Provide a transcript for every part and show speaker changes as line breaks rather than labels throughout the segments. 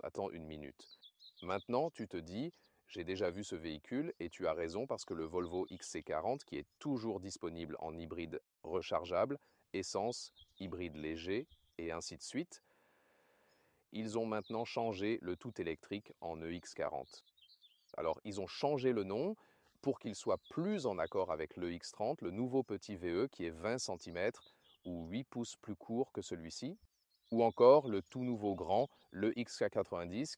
attends une minute. Maintenant, tu te dis, j'ai déjà vu ce véhicule et tu as raison parce que le Volvo XC40, qui est toujours disponible en hybride rechargeable, essence, hybride léger et ainsi de suite, ils ont maintenant changé le tout électrique en EX40. Alors, ils ont changé le nom pour qu'il soit plus en accord avec le X30, le nouveau petit VE qui est 20 cm ou 8 pouces plus court que celui-ci, ou encore le tout nouveau grand, le XK90,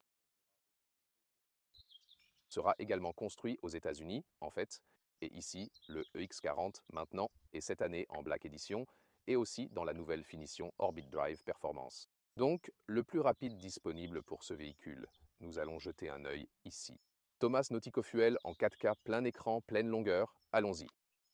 sera également construit aux États-Unis, en fait, et ici, le EX40 maintenant et cette année en Black Edition, et aussi dans la nouvelle finition Orbit Drive Performance. Donc, le plus rapide disponible pour ce véhicule. Nous allons jeter un œil ici. Thomas Nautico Fuel en 4K plein écran, pleine longueur, allons-y.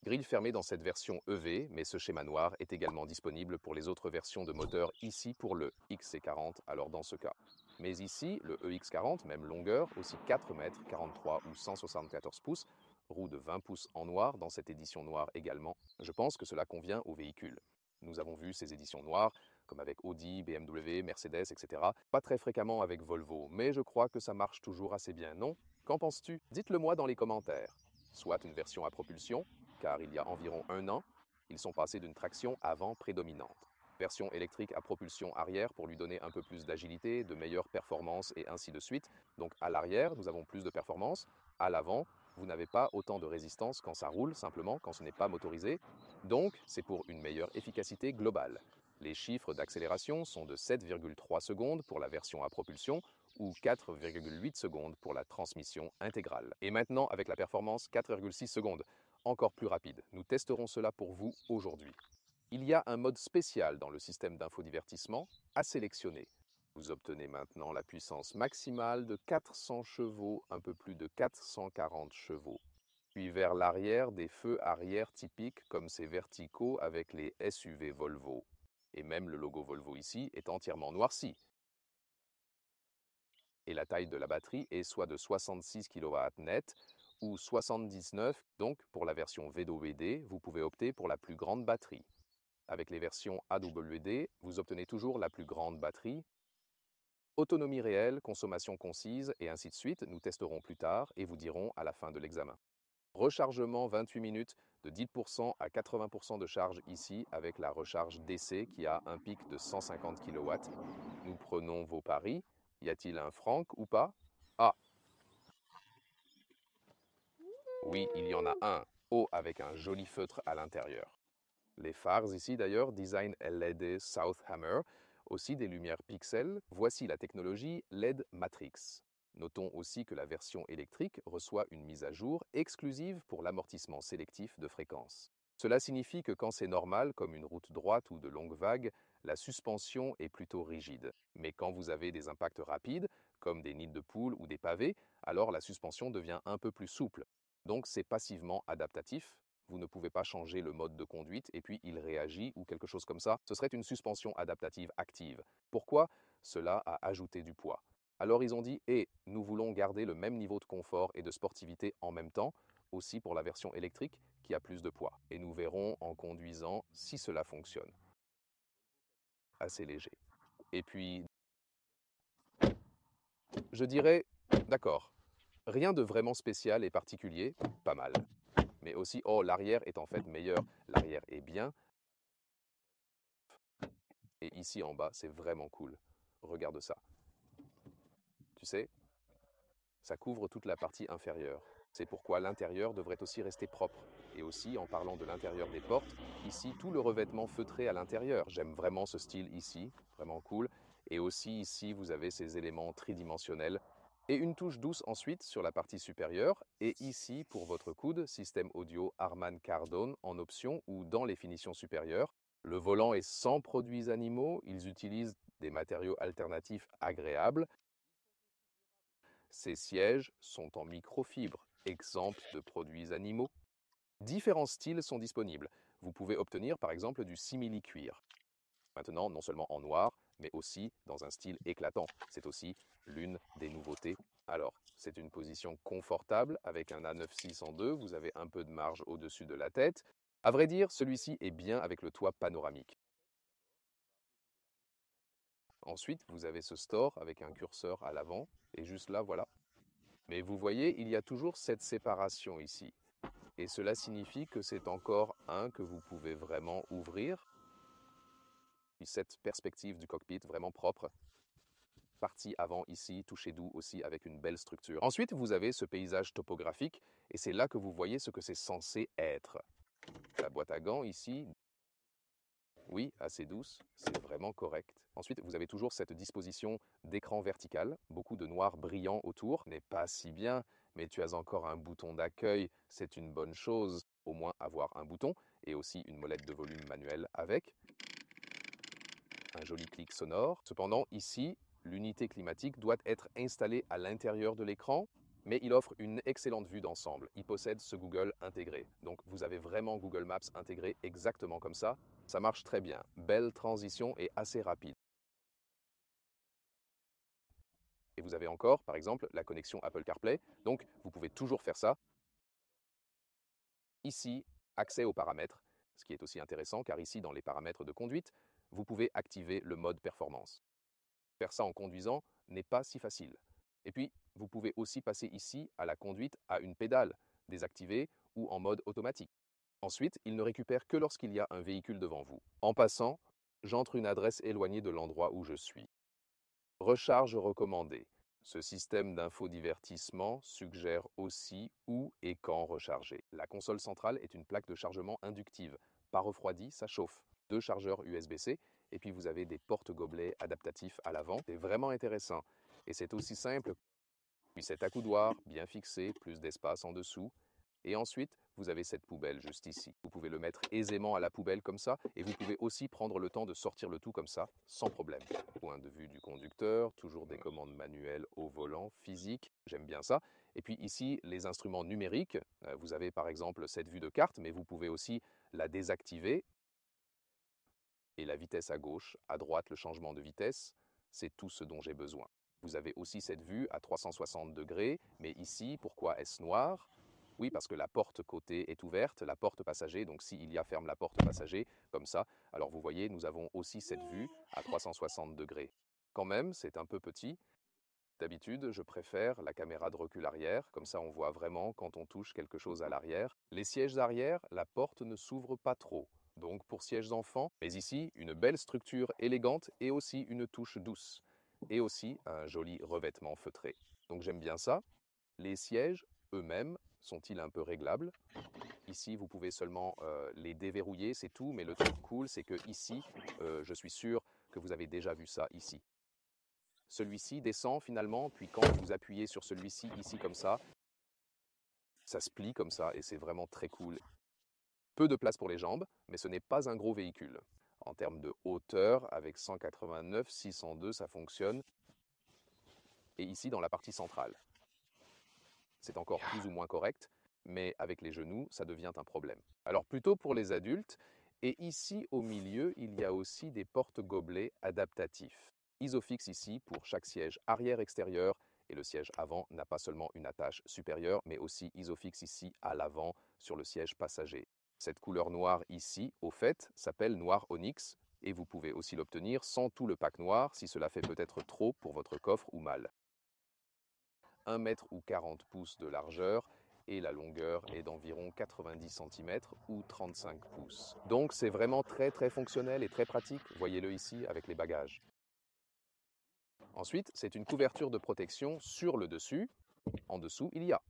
Grille fermée dans cette version EV, mais ce schéma noir est également disponible pour les autres versions de moteur ici pour le XC40, alors dans ce cas. Mais ici, le EX40, même longueur, aussi 4 mètres, 43 ou 174 pouces, roue de 20 pouces en noir dans cette édition noire également. Je pense que cela convient au véhicule. Nous avons vu ces éditions noires, comme avec Audi, BMW, Mercedes, etc. Pas très fréquemment avec Volvo, mais je crois que ça marche toujours assez bien, non? Qu'en penses-tu? Dites-le moi dans les commentaires. Soit une version à propulsion, car il y a environ un an, ils sont passés d'une traction avant prédominante. Version électrique à propulsion arrière pour lui donner un peu plus d'agilité, de meilleures performances et ainsi de suite. Donc à l'arrière, nous avons plus de performance. À l'avant, vous n'avez pas autant de résistance quand ça roule, simplement quand ce n'est pas motorisé. Donc c'est pour une meilleure efficacité globale. Les chiffres d'accélération sont de 7,3 secondes pour la version à propulsion ou 4,8 secondes pour la transmission intégrale. Et maintenant, avec la performance 4,6 secondes, encore plus rapide. Nous testerons cela pour vous aujourd'hui. Il y a un mode spécial dans le système d'infodivertissement à sélectionner. Vous obtenez maintenant la puissance maximale de 400 chevaux, un peu plus de 440 chevaux. Puis vers l'arrière, des feux arrière typiques comme ces verticaux avec les SUV Volvo. Et même le logo Volvo ici est entièrement noirci. Et la taille de la batterie est soit de 66 kWh net ou 79, donc pour la version VWD, vous pouvez opter pour la plus grande batterie. Avec les versions AWD, vous obtenez toujours la plus grande batterie, autonomie réelle, consommation concise, et ainsi de suite. Nous testerons plus tard et vous dirons à la fin de l'examen. Rechargement 28 minutes, de 10% à 80% de charge ici avec la recharge DC qui a un pic de 150 kW. Nous prenons vos paris. Y a-t-il un franc ou pas? Ah, oui, il y en a un, haut avec un joli feutre à l'intérieur. Les phares ici d'ailleurs, design LED Southhammer, aussi des lumières pixels. Voici la technologie LED Matrix. Notons aussi que la version électrique reçoit une mise à jour exclusive pour l'amortissement sélectif de fréquence. Cela signifie que quand c'est normal, comme une route droite ou de longues vagues, la suspension est plutôt rigide. Mais quand vous avez des impacts rapides, comme des nids de poules ou des pavés, alors la suspension devient un peu plus souple. Donc c'est passivement adaptatif. Vous ne pouvez pas changer le mode de conduite et puis il réagit ou quelque chose comme ça. Ce serait une suspension adaptative active. Pourquoi? Cela a ajouté du poids. Alors ils ont dit, nous voulons garder le même niveau de confort et de sportivité en même temps, aussi pour la version électrique qui a plus de poids. Et nous verrons en conduisant si cela fonctionne. Assez léger. Et puis, je dirais, d'accord, rien de vraiment spécial et particulier, pas mal. Mais aussi, oh, l'arrière est en fait meilleur, l'arrière est bien. Et ici en bas, c'est vraiment cool. Regarde ça. Tu sais, ça couvre toute la partie inférieure. C'est pourquoi l'intérieur devrait aussi rester propre. Et aussi, en parlant de l'intérieur des portes, ici, tout le revêtement feutré à l'intérieur. J'aime vraiment ce style ici, vraiment cool. Et aussi ici, vous avez ces éléments tridimensionnels. Et une touche douce ensuite sur la partie supérieure. Et ici, pour votre coude, système audio Harman Kardon en option ou dans les finitions supérieures. Le volant est sans produits animaux. Ils utilisent des matériaux alternatifs agréables. Ces sièges sont en microfibre, exempts de produits animaux. Différents styles sont disponibles. Vous pouvez obtenir par exemple du simili-cuir. Maintenant, non seulement en noir, mais aussi dans un style éclatant. C'est aussi l'une des nouveautés. Alors, c'est une position confortable avec un A9602. Vous avez un peu de marge au-dessus de la tête. À vrai dire, celui-ci est bien avec le toit panoramique. Ensuite, vous avez ce store avec un curseur à l'avant, et juste là, voilà. Mais vous voyez, il y a toujours cette séparation ici. Et cela signifie que c'est encore un que vous pouvez vraiment ouvrir. Puis cette perspective du cockpit vraiment propre. Partie avant ici, touché doux aussi avec une belle structure. Ensuite, vous avez ce paysage topographique et c'est là que vous voyez ce que c'est censé être. La boîte à gants ici, oui, assez douce, c'est vraiment correct. Ensuite, vous avez toujours cette disposition d'écran vertical, beaucoup de noir brillant autour, n'est pas si bien, mais tu as encore un bouton d'accueil, c'est une bonne chose, au moins avoir un bouton, et aussi une molette de volume manuelle avec. Un joli clic sonore. Cependant, ici, l'unité climatique doit être installée à l'intérieur de l'écran, mais il offre une excellente vue d'ensemble. Il possède ce Google intégré. Donc vous avez vraiment Google Maps intégré exactement comme ça. Ça marche très bien. Belle transition et assez rapide. Et vous avez encore, par exemple, la connexion Apple CarPlay. Donc vous pouvez toujours faire ça. Ici, accès aux paramètres, ce qui est aussi intéressant car ici, dans les paramètres de conduite, vous pouvez activer le mode performance. Faire ça en conduisant n'est pas si facile. Et puis, vous pouvez aussi passer ici à la conduite à une pédale, désactivée ou en mode automatique. Ensuite, il ne récupère que lorsqu'il y a un véhicule devant vous. En passant, j'entre une adresse éloignée de l'endroit où je suis. Recharge recommandée. Ce système d'infodivertissement suggère aussi où et quand recharger. La console centrale est une plaque de chargement inductive. Pas refroidie, ça chauffe. 2 chargeurs USB-C et puis vous avez des porte-gobelets adaptatifs à l'avant. C'est vraiment intéressant. Et c'est aussi simple. Puis cet accoudoir bien fixé, plus d'espace en dessous. Et ensuite, vous avez cette poubelle juste ici. Vous pouvez le mettre aisément à la poubelle comme ça, et vous pouvez aussi prendre le temps de sortir le tout comme ça, sans problème. Point de vue du conducteur, toujours des commandes manuelles au volant, physique, j'aime bien ça. Et puis ici, les instruments numériques. Vous avez par exemple cette vue de carte, mais vous pouvez aussi la désactiver. Et la vitesse à gauche, à droite, le changement de vitesse, c'est tout ce dont j'ai besoin. Vous avez aussi cette vue à 360 degrés, mais ici, pourquoi est-ce noir? Oui, parce que la porte côté est ouverte, la porte passager, donc si Ilia ferme la porte passager, comme ça, alors vous voyez, nous avons aussi cette vue à 360 degrés. Quand même, c'est un peu petit. D'habitude, je préfère la caméra de recul arrière, comme ça on voit vraiment quand on touche quelque chose à l'arrière. Les sièges arrière, la porte ne s'ouvre pas trop, donc pour sièges enfants, mais ici, une belle structure élégante et aussi une touche douce, et aussi un joli revêtement feutré. Donc j'aime bien ça. Les sièges eux-mêmes sont-ils un peu réglables? Ici, vous pouvez seulement les déverrouiller, c'est tout, mais le truc cool, c'est que ici, je suis sûr que vous avez déjà vu ça ici. Celui-ci descend finalement, puis quand vous appuyez sur celui-ci ici comme ça se plie comme ça et c'est vraiment très cool. Peu de place pour les jambes, mais ce n'est pas un gros véhicule. En termes de hauteur, avec 189, 602, ça fonctionne. Et ici, dans la partie centrale, c'est encore plus ou moins correct, mais avec les genoux, ça devient un problème. Alors plutôt pour les adultes, et ici au milieu, il y a aussi des porte-gobelets adaptatifs. Isofix ici pour chaque siège arrière extérieur, et le siège avant n'a pas seulement une attache supérieure, mais aussi Isofix ici à l'avant sur le siège passager. Cette couleur noire ici, au fait, s'appelle noir onyx, et vous pouvez aussi l'obtenir sans tout le pack noir si cela fait peut-être trop pour votre coffre ou mal. 1 mètre ou 40 pouces de largeur et la longueur est d'environ 90 cm ou 35 pouces. Donc c'est vraiment très fonctionnel et très pratique, voyez-le ici avec les bagages. Ensuite, c'est une couverture de protection sur le dessus. En dessous, il y a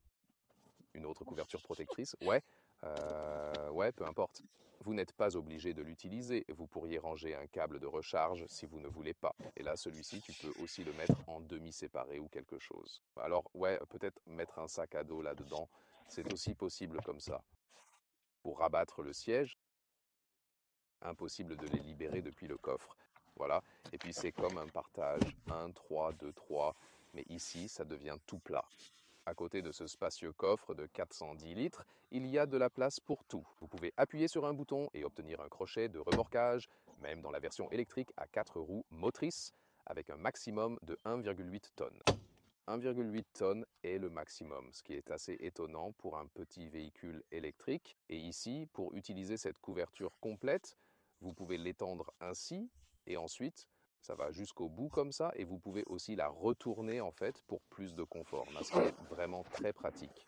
une autre couverture protectrice. Ouais, peu importe. Vous n'êtes pas obligé de l'utiliser. Vous pourriez ranger un câble de recharge si vous ne voulez pas. Et là, celui-ci, tu peux aussi le mettre en demi-séparé ou quelque chose. Alors, ouais, peut-être mettre un sac à dos là-dedans. C'est aussi possible comme ça. Pour rabattre le siège, impossible de les libérer depuis le coffre. Voilà. Et puis, c'est comme un partage 1, 3, 2, 3. Mais ici, ça devient tout plat. À côté de ce spacieux coffre de 410 litres, il y a de la place pour tout. Vous pouvez appuyer sur un bouton et obtenir un crochet de remorquage, même dans la version électrique à 4 roues motrices, avec un maximum de 1,8 tonnes. 1,8 tonnes est le maximum, ce qui est assez étonnant pour un petit véhicule électrique. Et ici, pour utiliser cette couverture complète, vous pouvez l'étendre ainsi, et ensuite, Ça va jusqu'au bout comme ça et vous pouvez aussi la retourner en fait pour plus de confort, ce qui est vraiment très pratique.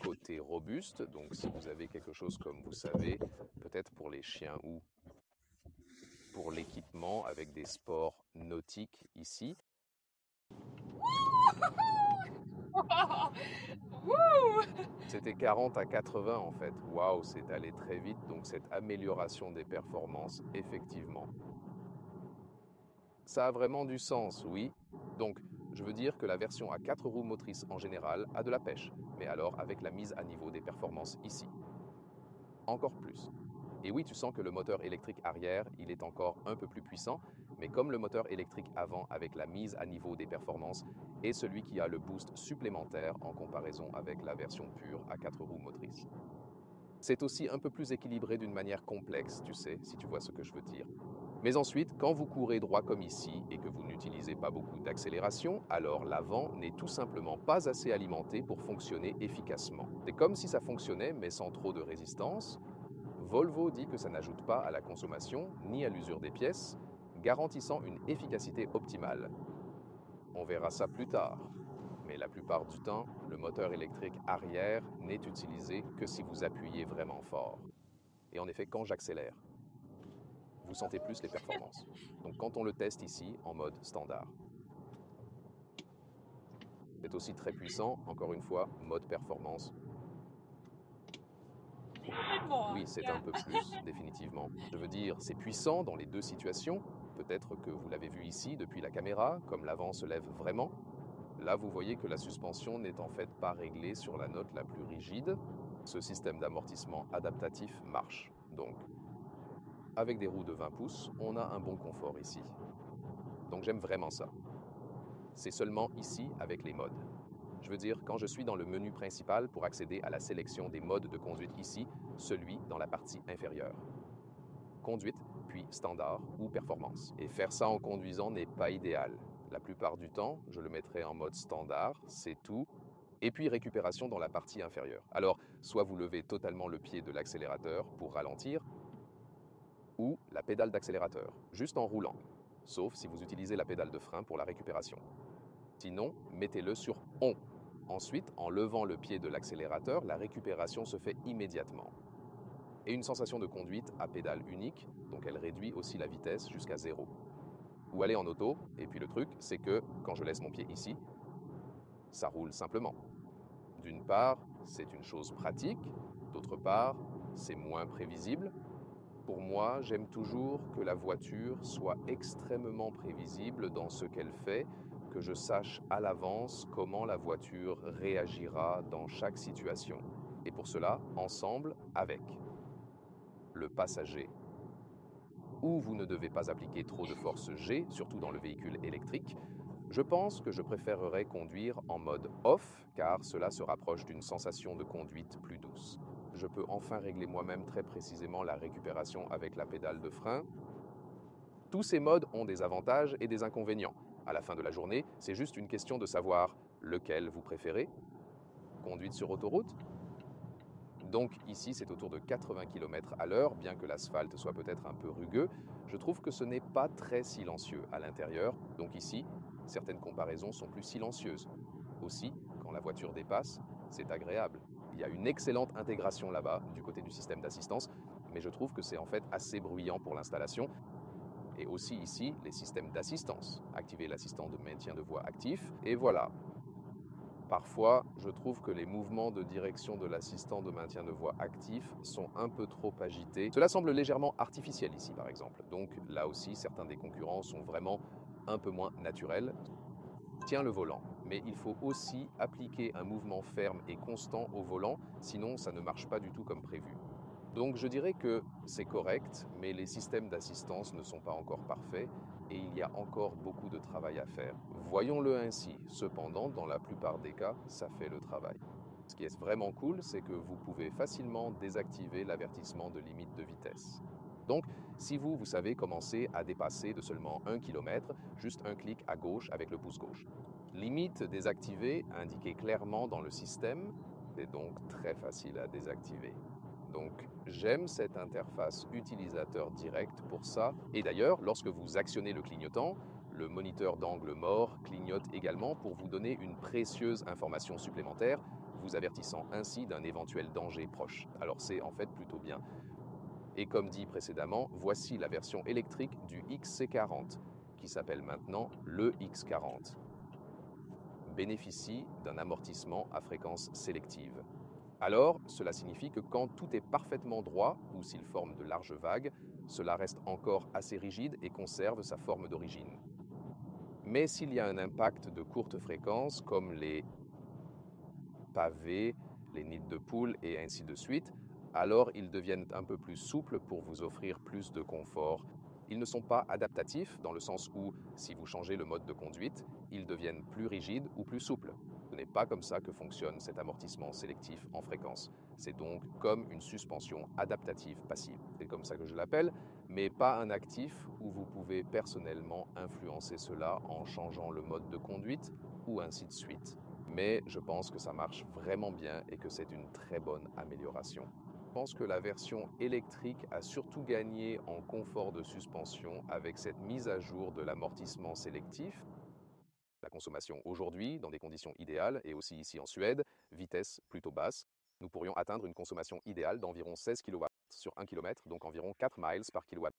Côté robuste, donc si vous avez quelque chose comme vous savez, peut-être pour les chiens ou pour l'équipement avec des sports nautiques ici. C'était 40 à 80 en fait. Waouh, c'est allé très vite, donc cette amélioration des performances, effectivement. Ça a vraiment du sens, oui. Donc, je veux dire que la version à 4 roues motrices en général a de la pêche, mais alors avec la mise à niveau des performances ici. Encore plus. Et oui, tu sens que le moteur électrique arrière, il est encore un peu plus puissant, mais comme le moteur électrique avant avec la mise à niveau des performances est celui qui a le boost supplémentaire en comparaison avec la version pure à 4 roues motrices. C'est aussi un peu plus équilibré d'une manière complexe, tu sais, si tu vois ce que je veux dire. Mais ensuite, quand vous courez droit comme ici et que vous n'utilisez pas beaucoup d'accélération, alors l'avant n'est tout simplement pas assez alimenté pour fonctionner efficacement. C'est comme si ça fonctionnait mais sans trop de résistance. Volvo dit que ça n'ajoute pas à la consommation ni à l'usure des pièces, garantissant une efficacité optimale. On verra ça plus tard. Mais la plupart du temps, le moteur électrique arrière n'est utilisé que si vous appuyez vraiment fort. Et en effet, quand j'accélère, vous sentez plus les performances. Donc quand on le teste ici en mode standard. C'est aussi très puissant, encore une fois, mode performance. Oui, c'est un peu plus, définitivement. Je veux dire, c'est puissant dans les deux situations. Peut-être que vous l'avez vu ici depuis la caméra, comme l'avant se lève vraiment. Là, vous voyez que la suspension n'est en fait pas réglée sur la note la plus rigide. Ce système d'amortissement adaptatif marche. Donc, avec des roues de 20 pouces, on a un bon confort ici. Donc j'aime vraiment ça. C'est seulement ici avec les modes. Je veux dire, quand je suis dans le menu principal pour accéder à la sélection des modes de conduite ici, celui dans la partie inférieure. Conduite, puis standard ou performance. Et faire ça en conduisant n'est pas idéal. La plupart du temps, je le mettrai en mode standard, c'est tout. Et puis récupération dans la partie inférieure. Alors, soit vous levez totalement le pied de l'accélérateur pour ralentir, ou la pédale d'accélérateur, juste en roulant, sauf si vous utilisez la pédale de frein pour la récupération. Sinon, mettez-le sur ON. Ensuite, en levant le pied de l'accélérateur, la récupération se fait immédiatement. Et une sensation de conduite à pédale unique, donc elle réduit aussi la vitesse jusqu'à 0. Ou aller en auto, et puis le truc, c'est que quand je laisse mon pied ici, ça roule simplement. D'une part, c'est une chose pratique, d'autre part, c'est moins prévisible. Pour moi, j'aime toujours que la voiture soit extrêmement prévisible dans ce qu'elle fait, que je sache à l'avance comment la voiture réagira dans chaque situation. Et pour cela, ensemble, avec le passager, où vous ne devez pas appliquer trop de force G, surtout dans le véhicule électrique, je pense que je préférerais conduire en mode off, car cela se rapproche d'une sensation de conduite plus douce. Je peux enfin régler moi-même très précisément la récupération avec la pédale de frein. Tous ces modes ont des avantages et des inconvénients. À la fin de la journée, c'est juste une question de savoir lequel vous préférez. Conduite sur autoroute. Donc ici, c'est autour de 80 km à l'heure, bien que l'asphalte soit peut-être un peu rugueux. Je trouve que ce n'est pas très silencieux à l'intérieur. Donc ici, certaines comparaisons sont plus silencieuses. Aussi, quand la voiture dépasse, c'est agréable. Il y a une excellente intégration là-bas du côté du système d'assistance, mais je trouve que c'est en fait assez bruyant pour l'installation. Et aussi ici, les systèmes d'assistance. Activer l'assistant de maintien de voie actif, et voilà. Parfois, je trouve que les mouvements de direction de l'assistant de maintien de voie actif sont un peu trop agités. Cela semble légèrement artificiel ici, par exemple. Donc là aussi, certains des concurrents sont vraiment un peu moins naturels. Tiens le volant, mais il faut aussi appliquer un mouvement ferme et constant au volant, sinon ça ne marche pas du tout comme prévu. Donc je dirais que c'est correct, mais les systèmes d'assistance ne sont pas encore parfaits et il y a encore beaucoup de travail à faire. Voyons-le ainsi. Cependant, dans la plupart des cas, ça fait le travail. Ce qui est vraiment cool, c'est que vous pouvez facilement désactiver l'avertissement de limite de vitesse. Donc, si vous savez commencer à dépasser de seulement 1 km, juste un clic à gauche avec le pouce gauche. Limite désactivée indiquée clairement dans le système, c'est donc très facile à désactiver. Donc j'aime cette interface utilisateur direct pour ça. Et d'ailleurs, lorsque vous actionnez le clignotant, le moniteur d'angle mort clignote également pour vous donner une précieuse information supplémentaire, vous avertissant ainsi d'un éventuel danger proche. Alors c'est en fait plutôt bien. Et comme dit précédemment, voici la version électrique du XC40, qui s'appelle maintenant le X40. Bénéficie d'un amortissement à fréquence sélective. Alors, cela signifie que quand tout est parfaitement droit, ou s'il forme de larges vagues, cela reste encore assez rigide et conserve sa forme d'origine. Mais s'il y a un impact de courte fréquence, comme les pavés, les nids de poules et ainsi de suite, alors ils deviennent un peu plus souples pour vous offrir plus de confort. Ils ne sont pas adaptatifs dans le sens où, si vous changez le mode de conduite, ils deviennent plus rigides ou plus souples. Ce n'est pas comme ça que fonctionne cet amortissement sélectif en fréquence. C'est donc comme une suspension adaptative passive. C'est comme ça que je l'appelle, mais pas un actif où vous pouvez personnellement influencer cela en changeant le mode de conduite ou ainsi de suite. Mais je pense que ça marche vraiment bien et que c'est une très bonne amélioration. Je pense que la version électrique a surtout gagné en confort de suspension avec cette mise à jour de l'amortissement sélectif. La consommation aujourd'hui, dans des conditions idéales, et aussi ici en Suède, vitesse plutôt basse, nous pourrions atteindre une consommation idéale d'environ 16 kW sur 1 km, donc environ 4 miles par kilowatt.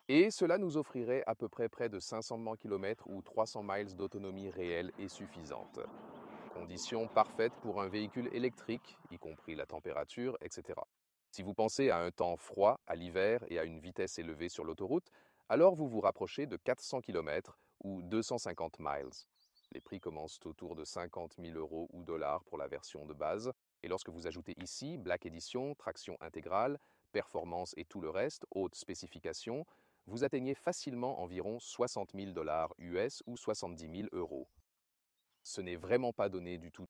Et cela nous offrirait à peu près de 500 km ou 300 miles d'autonomie réelle et suffisante. Conditions parfaites pour un véhicule électrique, y compris la température, etc. Si vous pensez à un temps froid, à l'hiver et à une vitesse élevée sur l'autoroute, alors vous vous rapprochez de 400 km ou 250 miles. Les prix commencent autour de 50 000 euros ou dollars pour la version de base. Et lorsque vous ajoutez ici Black Edition, traction intégrale, performance et tout le reste, haute spécification, vous atteignez facilement environ 60 000 dollars US ou 70 000 euros. Ce n'est vraiment pas donné du tout.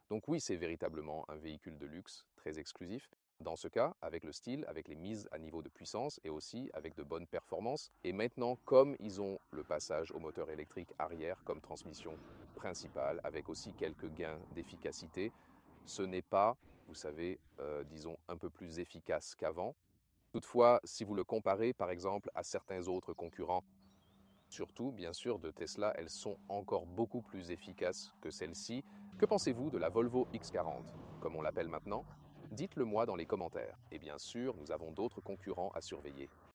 Donc oui, c'est véritablement un véhicule de luxe, très exclusif. Dans ce cas, avec le style, avec les mises à niveau de puissance et aussi avec de bonnes performances. Et maintenant, comme ils ont le passage au moteur électrique arrière comme transmission principale, avec aussi quelques gains d'efficacité, ce n'est pas, vous savez, disons, un peu plus efficace qu'avant. Toutefois, si vous le comparez par exemple à certains autres concurrents, surtout, bien sûr, de Tesla, elles sont encore beaucoup plus efficaces que celles-ci. Que pensez-vous de la Volvo X40, comme on l'appelle maintenant? Dites-le moi dans les commentaires. Et bien sûr, nous avons d'autres concurrents à surveiller.